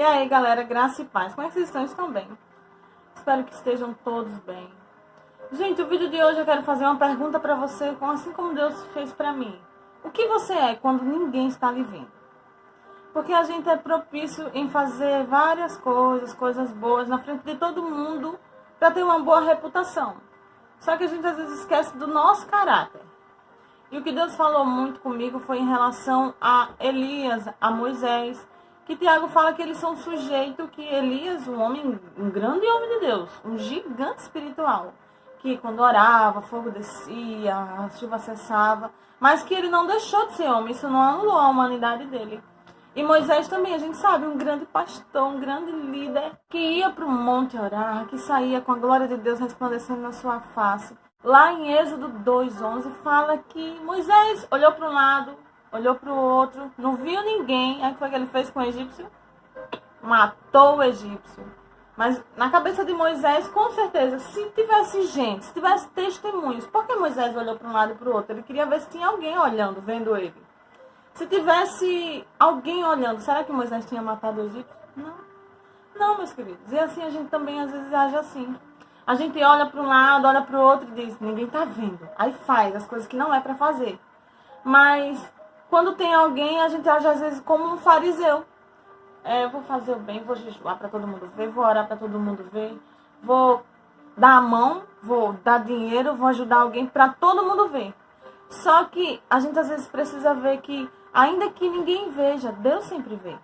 E aí, galera, graça e paz. Como é que vocês estão? Estão bem? Espero que estejam todos bem. Gente, o vídeo de hoje eu quero fazer uma pergunta pra você, assim como Deus fez pra mim. O que você é quando ninguém está lhe vendo? Porque a gente é propício em fazer várias coisas boas na frente de todo mundo pra ter uma boa reputação. Só que a gente às vezes esquece do nosso caráter. E o que Deus falou muito comigo foi em relação a Elias, a Moisés, que Tiago fala que eles são sujeitos, que Elias, um grande homem de Deus, um gigante espiritual, que quando orava, fogo descia, a chuva cessava, mas que ele não deixou de ser homem, isso não anulou a humanidade dele. E Moisés também, a gente sabe, um grande pastor, um grande líder, que ia para o monte orar, que saía com a glória de Deus resplandecendo na sua face. Lá em Êxodo 2:11 fala que Moisés olhou para um lado, olhou para o outro, não viu ninguém. Aí o que foi que ele fez com o egípcio? Matou o egípcio. Mas na cabeça de Moisés, com certeza, se tivesse gente, se tivesse testemunhos, por que Moisés olhou para um lado e para o outro? Ele queria ver se tinha alguém olhando, vendo ele. Se tivesse alguém olhando, será que Moisés tinha matado o egípcio? Não. Não, meus queridos. E assim a gente também às vezes age assim. A gente olha para um lado, olha para o outro e diz, ninguém tá vendo. Aí faz as coisas que não é para fazer. Mas quando tem alguém, a gente age às vezes como um fariseu. Eu vou fazer o bem, vou jejuar para todo mundo ver, vou orar para todo mundo ver, vou dar a mão, vou dar dinheiro, vou ajudar alguém para todo mundo ver. Só que a gente às vezes precisa ver que, ainda que ninguém veja, Deus sempre vê.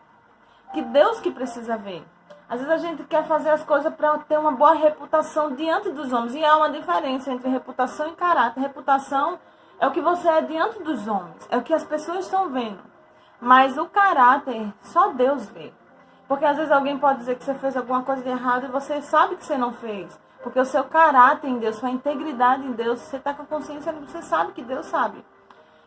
Que Deus que precisa ver. Às vezes a gente quer fazer as coisas para ter uma boa reputação diante dos homens. E há uma diferença entre reputação e caráter. Reputação é o que você é diante dos homens. É o que as pessoas estão vendo. Mas o caráter, só Deus vê. Porque às vezes alguém pode dizer que você fez alguma coisa de errado e você sabe que você não fez. Porque o seu caráter em Deus, sua integridade em Deus, você está com a consciência, você sabe que Deus sabe.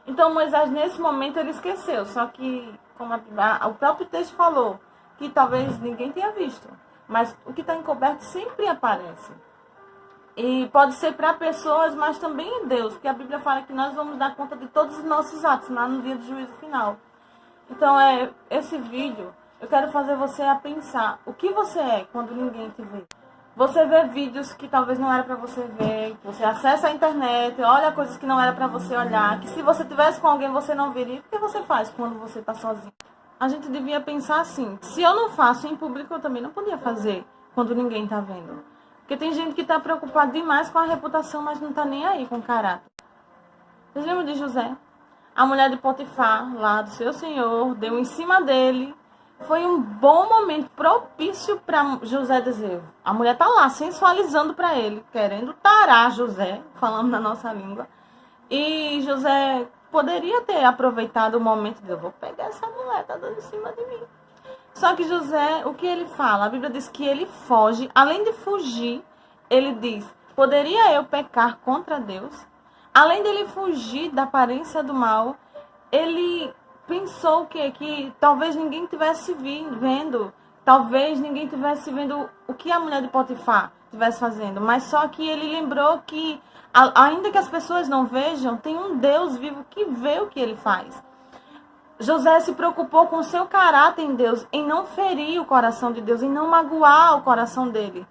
Então Moisés, nesse momento, ele esqueceu. Só que, como o próprio texto falou, que talvez ninguém tenha visto. Mas o que está encoberto sempre aparece. E pode ser para pessoas, mas também em Deus. Porque a Bíblia fala que nós vamos dar conta de todos os nossos atos lá no dia do juízo final. Então, esse vídeo, eu quero fazer você a pensar. O que você é quando ninguém te vê? Você vê vídeos que talvez não era para você ver. Você acessa a internet, olha coisas que não era para você olhar. Que se você tivesse com alguém, você não veria. O que você faz quando você está sozinho? A gente devia pensar assim, se eu não faço em público, eu também não podia fazer quando ninguém está vendo. Porque tem gente que está preocupada demais com a reputação, mas não está nem aí com o caráter. Vocês lembram de José? A mulher de Potifar, lá do seu senhor, deu em cima dele. Foi um bom momento propício para José dizer. A mulher está lá, sensualizando para ele, querendo tarar José, falando na nossa língua. E José poderia ter aproveitado o momento de eu vou pegar essa mulher, tá dando em cima de mim. Só que José, o que ele fala? A Bíblia diz que ele foge. Além de fugir, ele diz, poderia eu pecar contra Deus? Além dele fugir da aparência do mal, ele pensou que talvez ninguém tivesse vendo. Talvez ninguém tivesse vendo o que a mulher de Potifar estivesse fazendo. Mas só que ele lembrou que ainda que as pessoas não vejam, tem um Deus vivo que vê o que ele faz. José se preocupou com o seu caráter em Deus, em não ferir o coração de Deus, em não magoar o coração dele.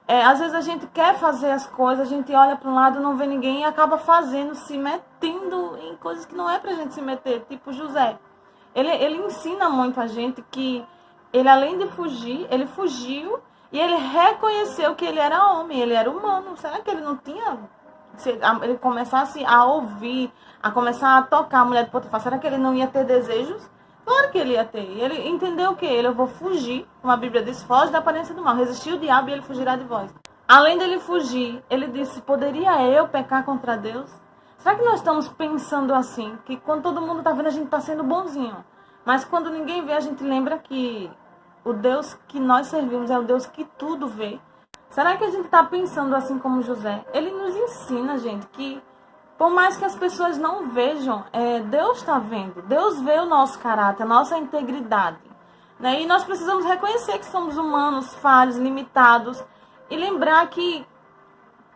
Às vezes a gente quer fazer as coisas, a gente olha para um lado, não vê ninguém e acaba fazendo, se metendo em coisas que não é para a gente se meter, tipo José. Ele ensina muito a gente que ele, além de fugir, ele fugiu e ele reconheceu que ele era homem, ele era humano. Será que ele não tinha... Se ele começasse a ouvir, a começar a tocar a mulher de Potifar, será que ele não ia ter desejos? Claro que ele ia ter. Ele entendeu o quê? Eu vou fugir, como a Bíblia diz, foge da aparência do mal. Resistir o diabo e ele fugirá de vós. Além dele fugir, ele disse, poderia eu pecar contra Deus? Será que nós estamos pensando assim? Que quando todo mundo está vendo, a gente está sendo bonzinho. Mas quando ninguém vê, a gente lembra que o Deus que nós servimos é o Deus que tudo vê. Será que a gente está pensando assim como José? Ele nos ensina, gente, que por mais que as pessoas não vejam, Deus está vendo. Deus vê o nosso caráter, a nossa integridade. Né? E nós precisamos reconhecer que somos humanos, falhos, limitados. E lembrar que,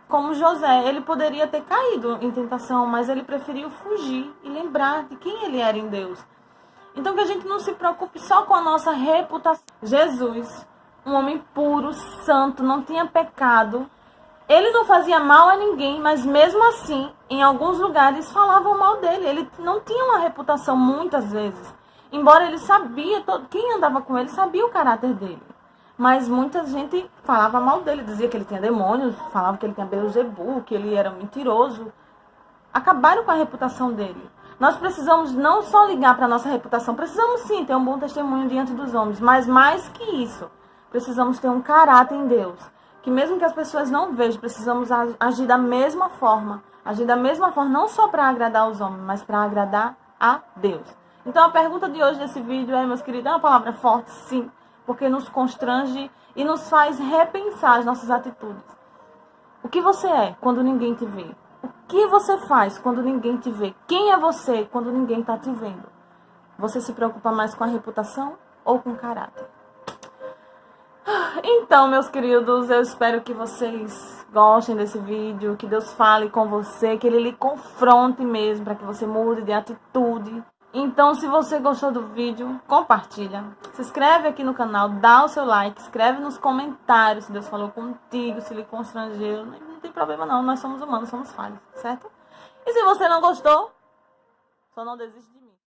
como José, ele poderia ter caído em tentação, mas ele preferiu fugir e lembrar de quem ele era em Deus. Então que a gente não se preocupe só com a nossa reputação. Jesus, um homem puro, santo, não tinha pecado. Ele não fazia mal a ninguém, mas mesmo assim, em alguns lugares falavam mal dele. Ele não tinha uma reputação muitas vezes. Embora ele sabia, quem andava com ele sabia o caráter dele. Mas muita gente falava mal dele, dizia que ele tinha demônios, falava que ele tinha Beelzebu, que ele era mentiroso. Acabaram com a reputação dele. Nós precisamos não só ligar para a nossa reputação, precisamos sim ter um bom testemunho diante dos homens, mas mais que isso, precisamos ter um caráter em Deus. Que mesmo que as pessoas não vejam, precisamos agir da mesma forma. Agir da mesma forma, não só para agradar os homens, mas para agradar a Deus. Então a pergunta de hoje desse vídeo é, meus queridos, é uma palavra forte, sim, porque nos constrange e nos faz repensar as nossas atitudes. O que você é quando ninguém te vê? O que você faz quando ninguém te vê? Quem é você quando ninguém está te vendo? Você se preocupa mais com a reputação ou com o caráter? Então, meus queridos, eu espero que vocês gostem desse vídeo, que Deus fale com você, que Ele lhe confronte mesmo, para que você mude de atitude. Então, se você gostou do vídeo, compartilha. Se inscreve aqui no canal, dá o seu like, escreve nos comentários se Deus falou contigo, se lhe constrangeu. Não tem problema não, nós somos humanos, somos falhos, certo? E se você não gostou, só não desiste de